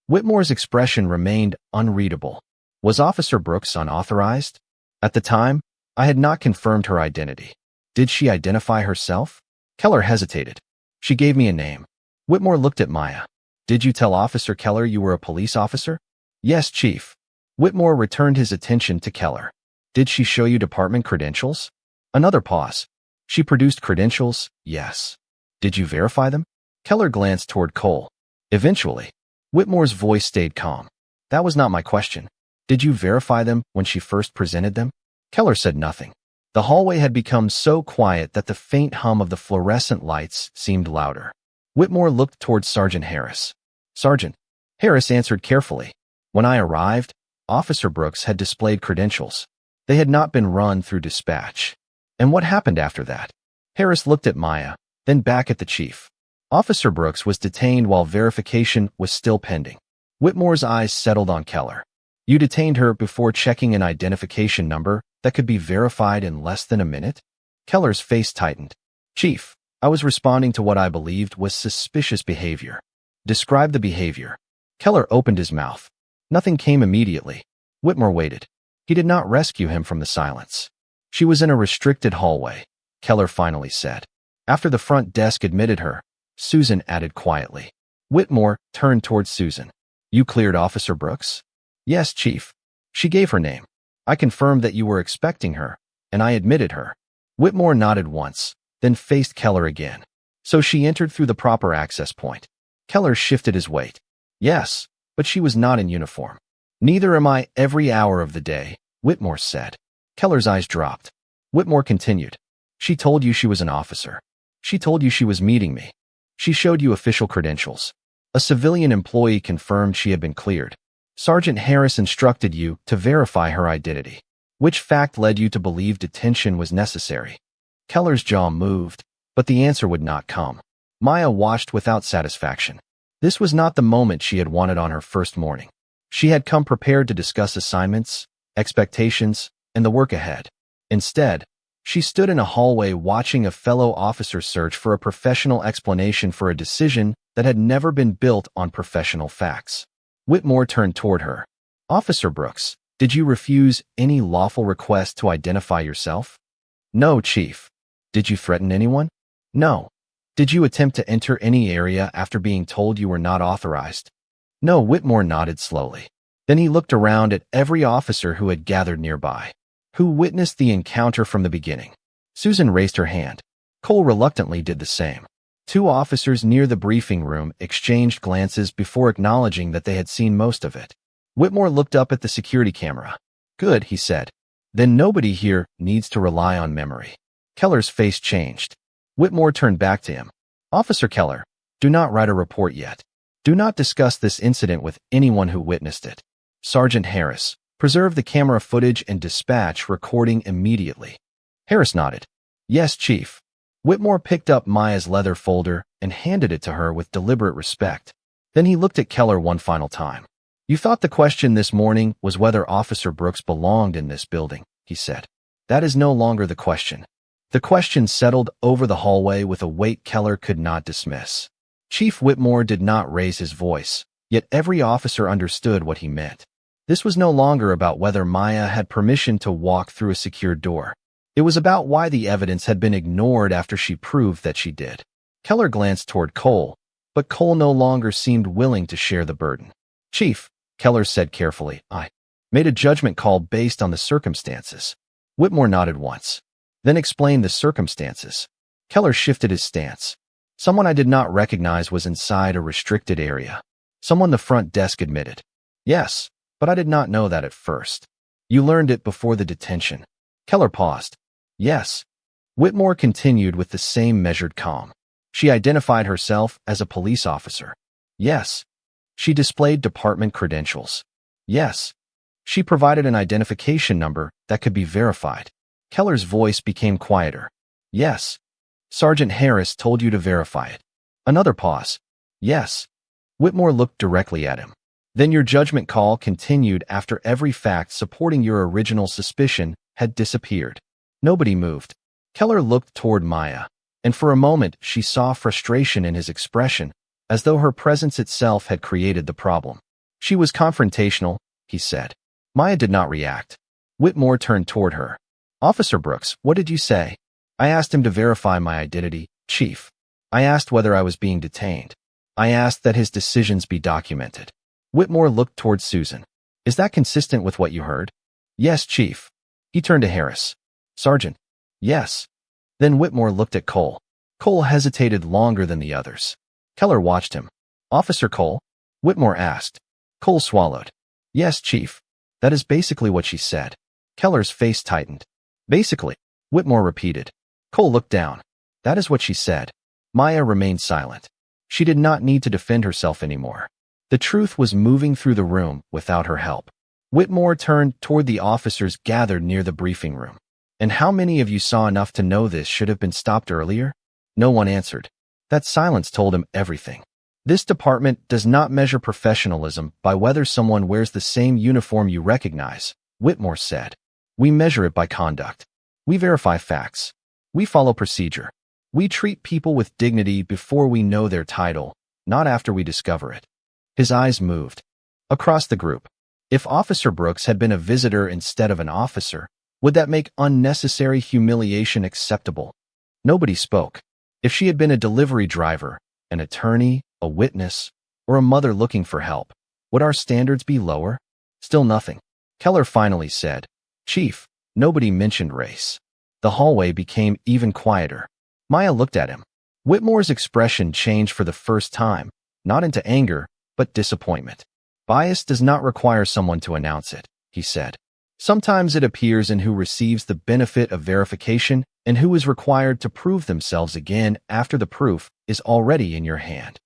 Whitmore's expression remained unreadable. Was Officer Brooks unauthorized? At the time, I had not confirmed her identity. Did she identify herself? Keller hesitated. "She gave me a name." Whitmore looked at Maya. "Did you tell Officer Keller you were a police officer?" "Yes, Chief." Whitmore returned his attention to Keller. "Did she show you department credentials?" Another pause. "She produced credentials, yes." "Did you verify them?" Keller glanced toward Cole. "Eventually." Whitmore's voice stayed calm. "That was not my question. Did you verify them when she first presented them?" Keller said nothing. The hallway had become so quiet that the faint hum of the fluorescent lights seemed louder. Whitmore looked toward Sergeant Harris. "Sergeant." Harris answered carefully. "When I arrived, Officer Brooks had displayed credentials. They had not been run through dispatch." "And what happened after that?" Harris looked at Maya, then back at the chief. "Officer Brooks was detained while verification was still pending." Whitmore's eyes settled on Keller. "You detained her before checking an identification number that could be verified in less than a minute?" Keller's face tightened. "Chief, I was responding to what I believed was suspicious behavior." "Describe the behavior." Keller opened his mouth. Nothing came immediately. Whitmore waited. He did not rescue him from the silence. "She was in a restricted hallway," Keller finally said. "After the front desk admitted her," Susan added quietly. Whitmore turned toward Susan. "You cleared Officer Brooks?" "Yes, Chief. She gave her name. I confirmed that you were expecting her, and I admitted her." Whitmore nodded once, then faced Keller again. "So she entered through the proper access point." Keller shifted his weight. "Yes, but she was not in uniform." "Neither am I every hour of the day," Whitmore said. Keller's eyes dropped. Whitmore continued. "She told you she was an officer. She told you she was meeting me. She showed you official credentials. A civilian employee confirmed she had been cleared. Sergeant Harris instructed you to verify her identity. Which fact led you to believe detention was necessary?" Keller's jaw moved, but the answer would not come. Maya watched without satisfaction. This was not the moment she had wanted on her first morning. She had come prepared to discuss assignments, expectations, and the work ahead. Instead, She stood in a hallway watching a fellow officer search for a professional explanation for a decision that had never been built on professional facts. Whitmore turned toward her. "Officer Brooks, did you refuse any lawful request to identify yourself?" "No, Chief." "Did you threaten anyone?" "No." "Did you attempt to enter any area after being told you were not authorized?" "No." Whitmore nodded slowly. Then he looked around at every officer who had gathered nearby. "Who witnessed the encounter from the beginning?" Susan raised her hand. Cole reluctantly did the same. Two officers near the briefing room exchanged glances before acknowledging that they had seen most of it. Whitmore looked up at the security camera. "Good," he said. "Then nobody here needs to rely on memory." Keller's face changed. Whitmore turned back to him. "Officer Keller, do not write a report yet. Do not discuss this incident with anyone who witnessed it. Sergeant Harris, preserve the camera footage and dispatch recording immediately." Harris nodded. "Yes, Chief." Whitmore picked up Maya's leather folder and handed it to her with deliberate respect. Then he looked at Keller one final time. "You thought the question this morning was whether Officer Brooks belonged in this building," he said. "That is no longer the question." The question settled over the hallway with a weight Keller could not dismiss. Chief Whitmore did not raise his voice, yet every officer understood what he meant. This was no longer about whether Maya had permission to walk through a secured door. It was about why the evidence had been ignored after she proved that she did. Keller glanced toward Cole, but Cole no longer seemed willing to share the burden. "Chief," Keller said carefully, "I made a judgment call based on the circumstances." Whitmore nodded once. "Then explain the circumstances." Keller shifted his stance. "Someone I did not recognize was inside a restricted area." "Someone the front desk admitted." "Yes, but I did not know that at first." "You learned it before the detention." Keller paused. "Yes." Whitmore continued with the same measured calm. "She identified herself as a police officer." "Yes." "She displayed department credentials." "Yes." "She provided an identification number that could be verified." Keller's voice became quieter. "Yes." "Sergeant Harris told you to verify it." Another pause. "Yes." Whitmore looked directly at him. "Then your judgment call continued after every fact supporting your original suspicion had disappeared." Nobody moved. Keller looked toward Maya, and for a moment she saw frustration in his expression, as though her presence itself had created the problem. "She was confrontational," he said. Maya did not react. Whitmore turned toward her. "Officer Brooks, what did you say?" "I asked him to verify my identity, Chief. I asked whether I was being detained. I asked that his decisions be documented." Whitmore looked toward Susan. "Is that consistent with what you heard?" "Yes, Chief." He turned to Harris. "Sergeant." "Yes." Then Whitmore looked at Cole. Cole hesitated longer than the others. Keller watched him. "Officer Cole?" Whitmore asked. Cole swallowed. "Yes, Chief. That is basically what she said." Keller's face tightened. "Basically," Whitmore repeated. Cole looked down. "That is what she said." Maya remained silent. She did not need to defend herself anymore. The truth was moving through the room without her help. Whitmore turned toward the officers gathered near the briefing room. "And how many of you saw enough to know this should have been stopped earlier?" No one answered. That silence told him everything. "This department does not measure professionalism by whether someone wears the same uniform you recognize," Whitmore said. "We measure it by conduct. We verify facts. We follow procedure. We treat people with dignity before we know their title, not after we discover it." His eyes moved. Across the group. If Officer Brooks had been a visitor instead of an officer, would that make unnecessary humiliation acceptable? Nobody spoke. If she had been a delivery driver, an attorney, a witness, or a mother looking for help, would our standards be lower? Still nothing. Keller finally said, "Chief, nobody mentioned race." The hallway became even quieter. Maya looked at him. Whitmore's expression changed for the first time, not into anger, but disappointment. "Bias does not require someone to announce it," he said. "Sometimes it appears in who receives the benefit of verification and who is required to prove themselves again after the proof is already in your hand."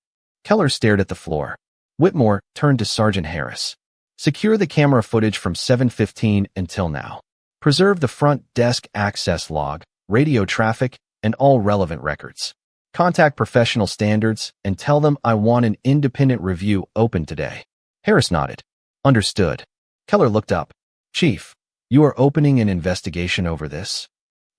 Keller stared at the floor. Whitmore turned to Sergeant Harris. "Secure the camera footage from 7:15 until now. Preserve the front desk access log, radio traffic, and all relevant records. Contact Professional Standards and tell them I want an independent review open today." Harris nodded. "Understood." Keller looked up. "Chief, you are opening an investigation over this?"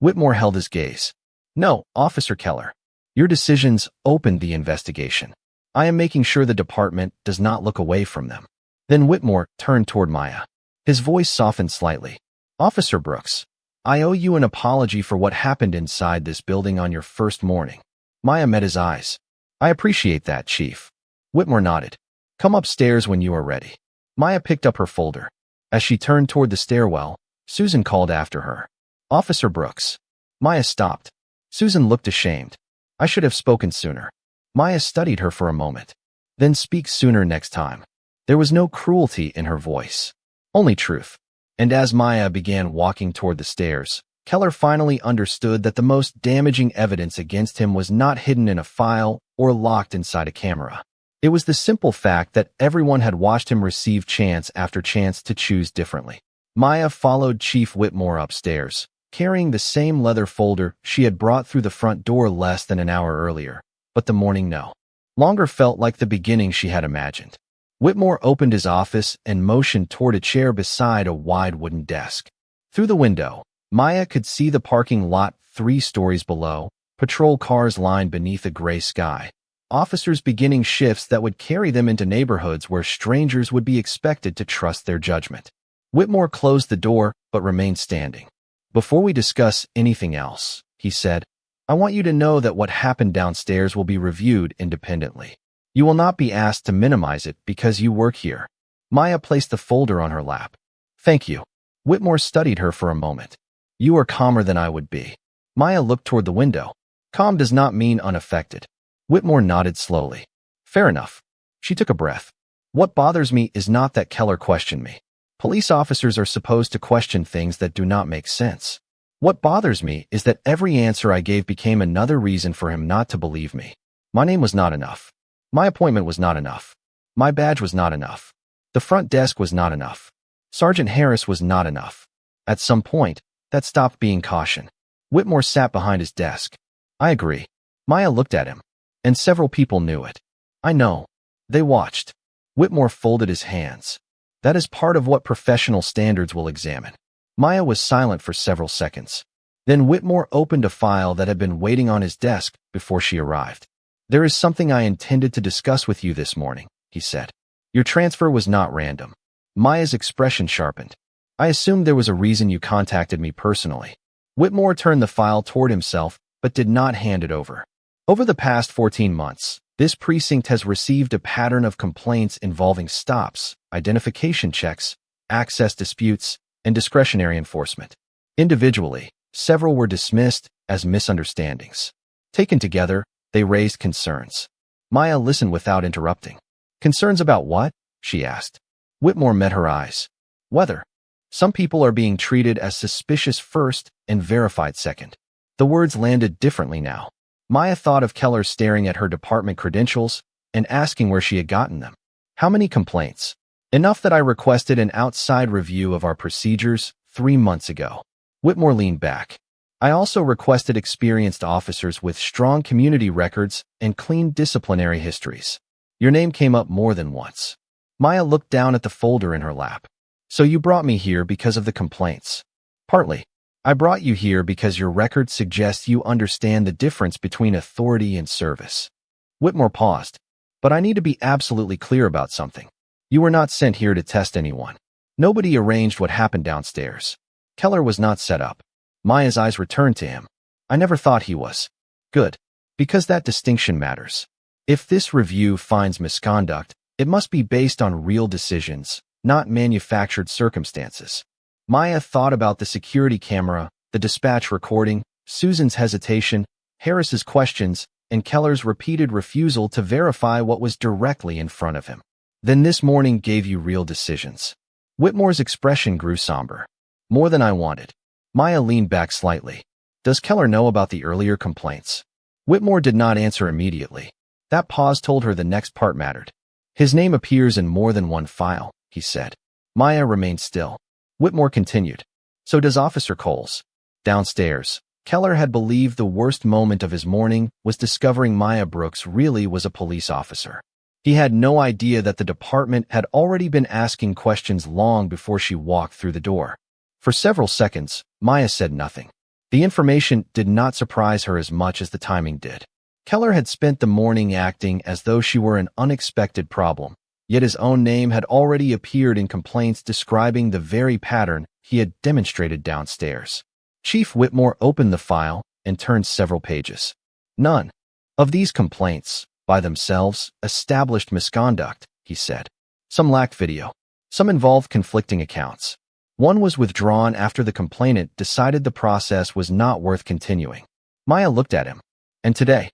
Whitmore held his gaze. No, Officer Keller. Your decisions opened the investigation. I am making sure the department does not look away from them. Then Whitmore turned toward Maya. His voice softened slightly. Officer Brooks, I owe you an apology for what happened inside this building on your first morning. Maya met his eyes. I appreciate that, Chief. Whitmore nodded. Come upstairs when you are ready. Maya picked up her folder. As she turned toward the stairwell, Susan called after her. Officer Brooks. Maya stopped. Susan looked ashamed. I should have spoken sooner. Maya studied her for a moment. Then speak sooner next time. There was no cruelty in her voice. Only truth. And as Maya began walking toward the stairs, Keller finally understood that the most damaging evidence against him was not hidden in a file or locked inside a camera. It was the simple fact that everyone had watched him receive chance after chance to choose differently. Maya followed Chief Whitmore upstairs, carrying the same leather folder she had brought through the front door less than an hour earlier, but the morning no longer felt like the beginning she had imagined. Whitmore opened his office and motioned toward a chair beside a wide wooden desk. Through the window, Maya could see the parking lot 3 stories below, patrol cars lined beneath a gray sky, officers beginning shifts that would carry them into neighborhoods where strangers would be expected to trust their judgment. Whitmore closed the door but remained standing. Before we discuss anything else, he said, I want you to know that what happened downstairs will be reviewed independently. You will not be asked to minimize it because you work here. Maya placed the folder on her lap. Thank you. Whitmore studied her for a moment. You are calmer than I would be. Maya looked toward the window. Calm does not mean unaffected. Whitmore nodded slowly. Fair enough. She took a breath. What bothers me is not that Keller questioned me. Police officers are supposed to question things that do not make sense. What bothers me is that every answer I gave became another reason for him not to believe me. My name was not enough. My appointment was not enough. My badge was not enough. The front desk was not enough. Sergeant Harris was not enough. At some point, that stopped being caution. Whitmore sat behind his desk. I agree. Maya looked at him. And several people knew it. I know. They watched. Whitmore folded his hands. That is part of what professional standards will examine. Maya was silent for several seconds. Then Whitmore opened a file that had been waiting on his desk before she arrived. There is something I intended to discuss with you this morning, he said. Your transfer was not random. Maya's expression sharpened. I assumed there was a reason you contacted me personally. Whitmore turned the file toward himself, but did not hand it over. Over the past 14 months, this precinct has received a pattern of complaints involving stops, identification checks, access disputes, and discretionary enforcement. Individually, several were dismissed as misunderstandings. Taken together, they raised concerns. Maya listened without interrupting. Concerns about what? She asked. Whitmore met her eyes. Whether. Some people are being treated as suspicious first and verified second. The words landed differently now. Maya thought of Keller staring at her department credentials and asking where she had gotten them. How many complaints? Enough that I requested an outside review of our procedures 3 months ago. Whitmore leaned back. I also requested experienced officers with strong community records and clean disciplinary histories. Your name came up more than once. Maya looked down at the folder in her lap. So you brought me here because of the complaints. Partly. I brought you here because your record suggests you understand the difference between authority and service. Whitmore paused. But I need to be absolutely clear about something. You were not sent here to test anyone. Nobody arranged what happened downstairs. Keller was not set up. Maya's eyes returned to him. I never thought he was. Good. Because that distinction matters. If this review finds misconduct, it must be based on real decisions, not manufactured circumstances. Maya thought about the security camera, the dispatch recording, Susan's hesitation, Harris's questions, and Keller's repeated refusal to verify what was directly in front of him. Then this morning gave you real decisions. Whitmore's expression grew somber. More than I wanted. Maya leaned back slightly. Does Keller know about the earlier complaints? Whitmore did not answer immediately. That pause told her the next part mattered. His name appears in more than one file, he said. Maya remained still. Whitmore continued. So does Officer Coles. Downstairs, Keller had believed the worst moment of his morning was discovering Maya Brooks really was a police officer. He had no idea that the department had already been asking questions long before she walked through the door. For several seconds, Maya said nothing. The information did not surprise her as much as the timing did. Keller had spent the morning acting as though she were an unexpected problem, yet his own name had already appeared in complaints describing the very pattern he had demonstrated downstairs. Chief Whitmore opened the file and turned several pages. None of these complaints, by themselves, established misconduct, he said. Some lacked video. Some involved conflicting accounts. One was withdrawn after the complainant decided the process was not worth continuing. Maya looked at him. And today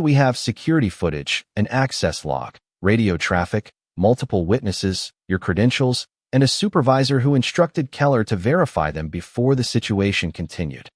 we have security footage, an access log, radio traffic, multiple witnesses, your credentials, and a supervisor who instructed Keller to verify them before the situation continued.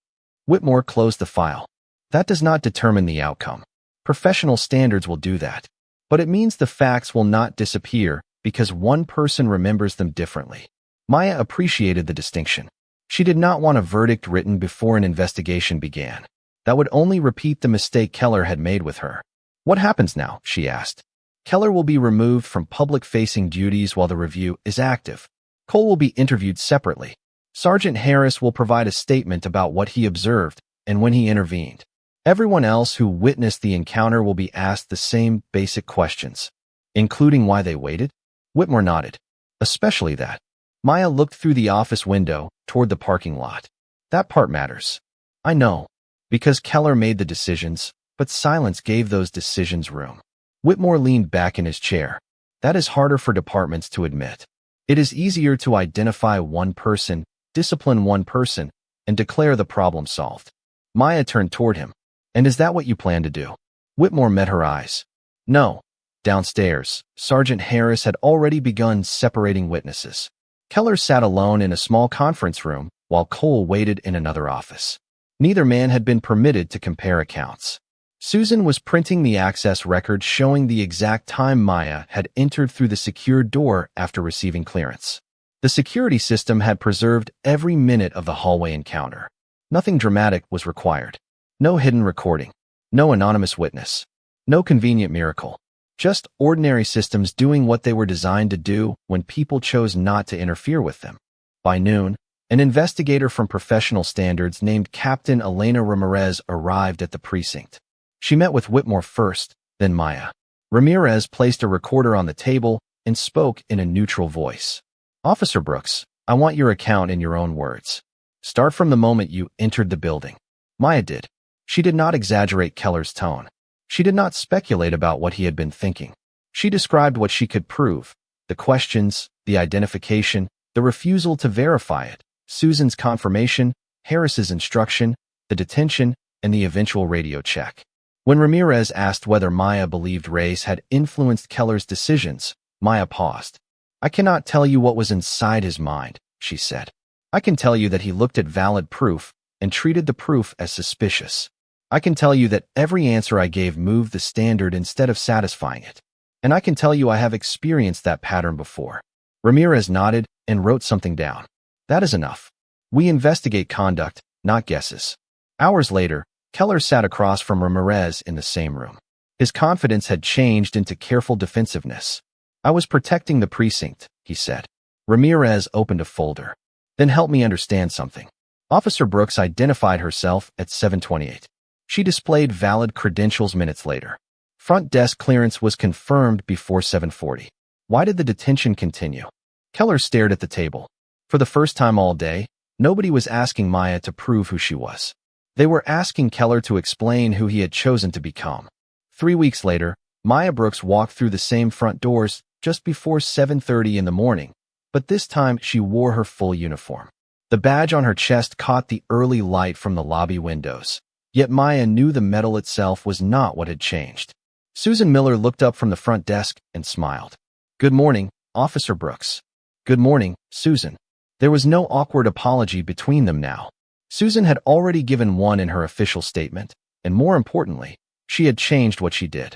Whitmore closed the file. That does not determine the outcome. Professional standards will do that. But it means the facts will not disappear because one person remembers them differently. Maya appreciated the distinction. She did not want a verdict written before an investigation began. That would only repeat the mistake Keller had made with her. What happens now? She asked. Keller will be removed from public-facing duties while the review is active. Cole will be interviewed separately. Sergeant Harris will provide a statement about what he observed and when he intervened. Everyone else who witnessed the encounter will be asked the same basic questions, including why they waited. Whitmore nodded. Especially that. Maya looked through the office window toward the parking lot. That part matters. I know. Because Keller made the decisions, but silence gave those decisions room. Whitmore leaned back in his chair. That is harder for departments to admit. It is easier to identify one person, discipline one person, and declare the problem solved. Maya turned toward him. And is that what you plan to do? Whitmore met her eyes. No. Downstairs, Sergeant Harris had already begun separating witnesses. Keller sat alone in a small conference room while Cole waited in another office. Neither man had been permitted to compare accounts. Susan was printing the access record showing the exact time Maya had entered through the secured door after receiving clearance. The security system had preserved every minute of the hallway encounter. Nothing dramatic was required. No hidden recording. No anonymous witness. No convenient miracle. Just ordinary systems doing what they were designed to do when people chose not to interfere with them. By noon, an investigator from Professional Standards named Captain Elena Ramirez arrived at the precinct. She met with Whitmore first, then Maya. Ramirez placed a recorder on the table and spoke in a neutral voice. Officer Brooks, I want your account in your own words. Start from the moment you entered the building. Maya did. She did not exaggerate Keller's tone. She did not speculate about what he had been thinking. She described what she could prove, the questions, the identification, the refusal to verify it, Susan's confirmation, Harris's instruction, the detention, and the eventual radio check. When Ramirez asked whether Maya believed race had influenced Keller's decisions, Maya paused. I cannot tell you what was inside his mind, she said. I can tell you that he looked at valid proof and treated the proof as suspicious. I can tell you that every answer I gave moved the standard instead of satisfying it. And I can tell you I have experienced that pattern before. Ramirez nodded and wrote something down. That is enough. We investigate conduct, not guesses. Hours later, Keller sat across from Ramirez in the same room. His confidence had changed into careful defensiveness. I was protecting the precinct, he said. Ramirez opened a folder. Then help me understand something. Officer Brooks identified herself at 7:28. She displayed valid credentials minutes later. Front desk clearance was confirmed before 7:40. Why did the detention continue? Keller stared at the table. For the first time all day, nobody was asking Maya to prove who she was. They were asking Keller to explain who he had chosen to become. 3 weeks later, Maya Brooks walked through the same front doors just before 7:30 in the morning, but this time she wore her full uniform. The badge on her chest caught the early light from the lobby windows, yet Maya knew the metal itself was not what had changed. Susan Miller looked up from the front desk and smiled. Good morning, Officer Brooks. Good morning, Susan. There was no awkward apology between them now. Susan had already given one in her official statement, and more importantly, she had changed what she did.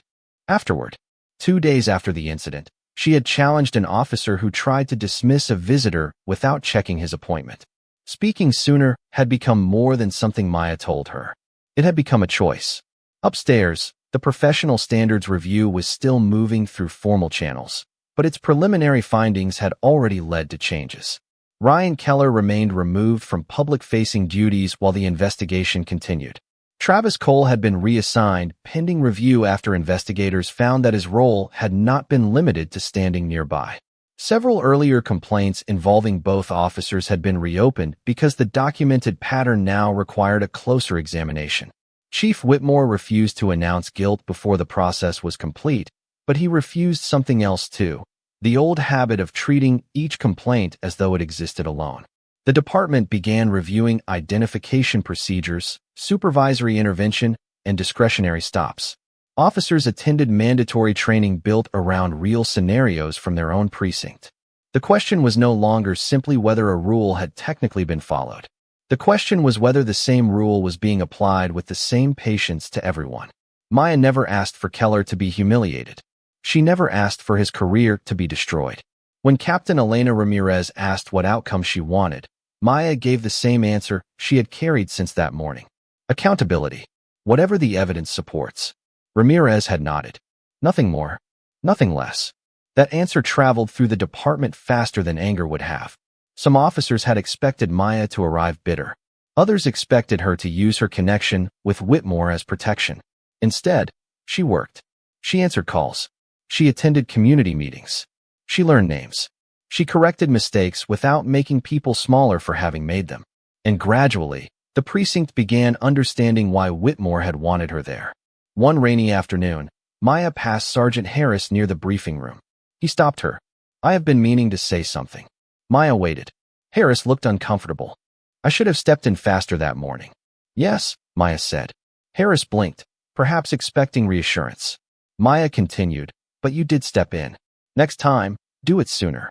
Afterward, 2 days after the incident, she had challenged an officer who tried to dismiss a visitor without checking his appointment. Speaking sooner had become more than something Maya told her. It had become a choice. Upstairs, the Professional Standards Review was still moving through formal channels, but its preliminary findings had already led to changes. Ryan Keller remained removed from public-facing duties while the investigation continued. Travis Cole had been reassigned, pending review after investigators found that his role had not been limited to standing nearby. Several earlier complaints involving both officers had been reopened because the documented pattern now required a closer examination. Chief Whitmore refused to announce guilt before the process was complete, but he refused something else too: the old habit of treating each complaint as though it existed alone. The department began reviewing identification procedures, supervisory intervention, and discretionary stops. Officers attended mandatory training built around real scenarios from their own precinct. The question was no longer simply whether a rule had technically been followed. The question was whether the same rule was being applied with the same patience to everyone. Maya never asked for Keller to be humiliated. She never asked for his career to be destroyed. When Captain Elena Ramirez asked what outcome she wanted, Maya gave the same answer she had carried since that morning: accountability, whatever the evidence supports. Ramirez had nodded. Nothing more, nothing less. That answer traveled through the department faster than anger would have. Some officers had expected Maya to arrive bitter. Others expected her to use her connection with Whitmore as protection. Instead, she worked. She answered calls. She attended community meetings. She learned names. She corrected mistakes without making people smaller for having made them. And gradually, the precinct began understanding why Whitmore had wanted her there. One rainy afternoon, Maya passed Sergeant Harris near the briefing room. He stopped her. "I have been meaning to say something." Maya waited. Harris looked uncomfortable. "I should have stepped in faster that morning." "Yes," Maya said. Harris blinked, perhaps expecting reassurance. Maya continued, "But you did step in. Next time, do it sooner."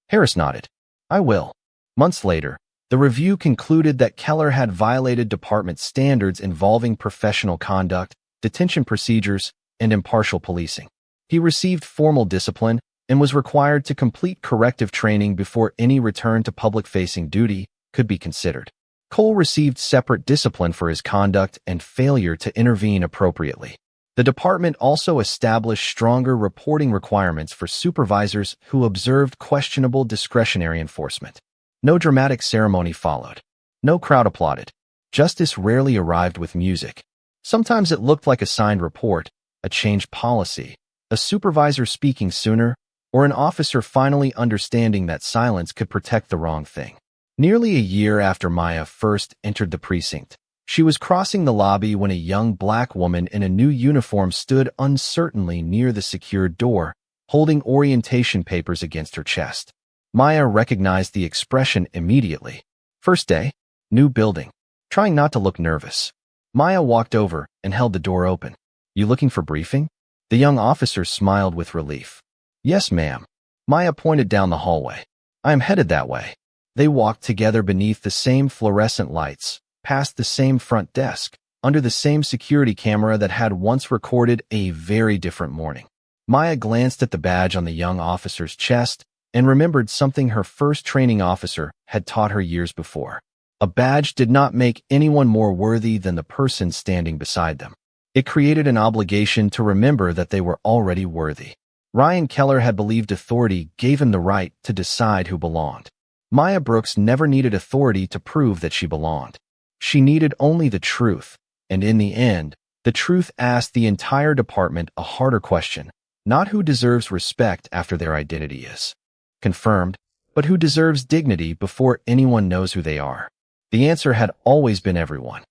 Harris nodded. "I will." Months later, the review concluded that Keller had violated department standards involving professional conduct, detention procedures, and impartial policing. He received formal discipline and was required to complete corrective training before any return to public-facing duty could be considered. Cole received separate discipline for his conduct and failure to intervene appropriately. The department also established stronger reporting requirements for supervisors who observed questionable discretionary enforcement. No dramatic ceremony followed. No crowd applauded. Justice rarely arrived with music. Sometimes it looked like a signed report, a changed policy, a supervisor speaking sooner, or an officer finally understanding that silence could protect the wrong thing. Nearly a year after Maya first entered the precinct, she was crossing the lobby when a young black woman in a new uniform stood uncertainly near the secured door, holding orientation papers against her chest. Maya recognized the expression immediately. First day, new building. Trying not to look nervous, Maya walked over and held the door open. "You looking for briefing?" The young officer smiled with relief. "Yes, ma'am." Maya pointed down the hallway. "I am headed that way." They walked together beneath the same fluorescent lights, past the same front desk, under the same security camera that had once recorded a very different morning. Maya glanced at the badge on the young officer's chest and remembered something her first training officer had taught her years before. A badge did not make anyone more worthy than the person standing beside them. It created an obligation to remember that they were already worthy. Ryan Keller had believed authority gave him the right to decide who belonged. Maya Brooks never needed authority to prove that she belonged. She needed only the truth, and in the end, the truth asked the entire department a harder question: not who deserves respect after their identity is confirmed, but who deserves dignity before anyone knows who they are. The answer had always been everyone.